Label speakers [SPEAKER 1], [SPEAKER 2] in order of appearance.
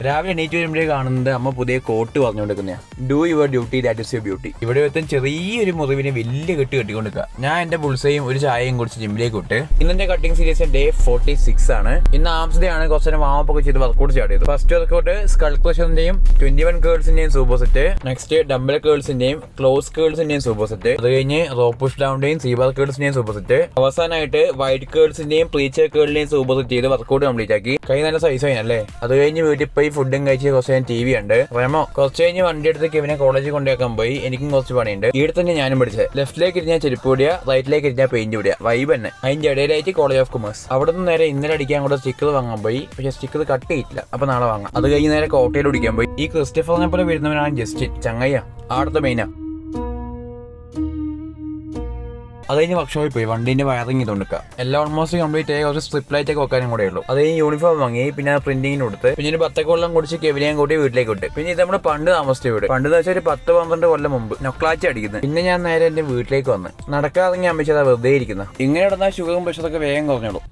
[SPEAKER 1] രാവിലെ എണീറ്റ് വരുമ്പോഴേ കാണുന്നത് അമ്മ പുതിയ കോട്ട് പറഞ്ഞുകൊണ്ടിരിക്കുന്നതാണ്. Do your duty that is your beauty. ഇവിടെ ഒരുത്തൻ ചെറിയൊരു മുറിവിനെ വലിയ കെട്ടിക്കൊണ്ടിരിക്കുക. ഞാൻ എന്റെ ബുൾസയും ഒരു ചായയും കുടിച്ച് ജിമ്മിലേക്ക് വിട്ട്. ഇന്നെ കട്ടിംഗ് സീരീസ് ഡേ 46 ആണ്. ഇന്ന് ആംസ് ഡേ ആണ്. കുറച്ച് നേരം വാമപ്പൊക്കെ ചെയ്ത് വർക്കൗട്ട് സ്റ്റാർട്ട് ചെയ്തു. ഫസ്റ്റ് വർക്കൗട്ട് സ്കൾ ക്രഷറിന്റെയും 21 കേൾസിന്റെയും സൂപ്പർ സെറ്റ്. നെക്സ്റ്റ് ഡംബൽ കേൾസിന്റെയും ക്ലോസ് കേൾസിന്റെയും സൂപ്പർ സെറ്റ്. അത് കഴിഞ്ഞ് റോ പുഷ് ഡൗണിന്റെയും സീബർ കേൾസിന്റെയും സൂപ്പർ സെറ്റ്. അവസാനമായിട്ട് വൈറ്റ് കേൾസിന്റെയും പ്രീച്ചർ കേളിന്റെയും സൂപ്പർ സെറ്റ് ചെയ്ത് വർക്കൗട്ട് കംപ്ലീറ്റ് ആക്കി. കൈ നല്ല സൈസ് ആയില്ലേ. അത് കഴിഞ്ഞ് വീട്ടിൽ പോയി ഫുഡും കഴിച്ച് കുറച്ച് കഴിഞ്ഞ് TV ഉണ്ട്. റമോ കുറച്ച് കഴിഞ്ഞ് വണ്ടി എടുത്ത് കെവിനെ കോളേജിൽ കൊണ്ടുവയ്ക്കാൻ പോയി. എനിക്കും കുറച്ച് പണിയുണ്ട്. ഇവിടെ തന്നെ ഞാനും പഠിച്ചത്. ലെഫ്റ്റിലേക്ക് ഇരിഞ്ഞാൽ ചെരുപ്പ് പൊടിയ, റൈറ്റിലേക്ക് ഇരിഞ്ഞാൽ പെയിന്റ് പൊടിയ. വൈബ് തന്നെ. അതിന്റെ ഇടയിലായിട്ട് കോളേജ് ഓഫ് കൊമേഴ്സ്. അവിടെ നിന്ന് നേരെ ഇന്നലെ അടിക്കാൻ കൂടെ സ്റ്റിക്കർ വാങ്ങാൻ പോയി. പക്ഷെ സ്റ്റിക്കർ കട്ട് ചെയ്തില്ല. അപ്പൊ നാളെ വാങ്ങാം. അത് കഴിഞ്ഞ് നേരെ കോട്ടയിൽ ഓടിക്കാൻ പോയി. ഈ ക്രിസ്റ്റഫറിനെ പോലെ വരുന്നവനാണ് ജസ്റ്റിൻ. ചങ്ങയ്യ ആടത്തെ മെയിനാ. അത് കഴിഞ്ഞ് വർക്ക്ഷോപ്പിൽ പോയി വണ്ടീന്റെ വയറിങ് ചെയ്തുകൊടുക്കുക. എല്ലാം ഓൾമോസ്റ്റ് കംപ്ലീറ്റ് ആയി. കുറച്ച് സ്ട്രിപ്പ് ലൈറ്റ് ഒക്കെ വെക്കാനും കൂടെ ഉള്ളൂ. അത് കഴിഞ്ഞ് യൂണിഫോം വാങ്ങി. പിന്നെ പ്രിന്റിങ്ങിന് കൊടുത്ത് പിന്നെ ഒരു 10 കൊല്ലം കുടിച്ച് കെവിനെയും കൂട്ടി വീട്ടിലേക്ക് വിട്ട്. പിന്നെ ഇത് നമ്മുടെ പണ്ട് താമസിച്ച വീട്. പണ്ട് വെച്ചാൽ ഒരു 10-12 കൊല്ലം മുമ്പ് നൊക്ലാച്ചി അടിക്കുന്നത്. പിന്നെ ഞാൻ നേരെ എന്റെ വീട്ടിലേക്ക് വന്ന് നടക്കാതെ അമ്മച്ചതാ വെറുതെ ഇരിക്കുന്നത്. ഇങ്ങനെ നടന്നാൽ ഷുഗറും പ്രഷറൊക്കെ വേഗം കുറഞ്ഞോളൂ.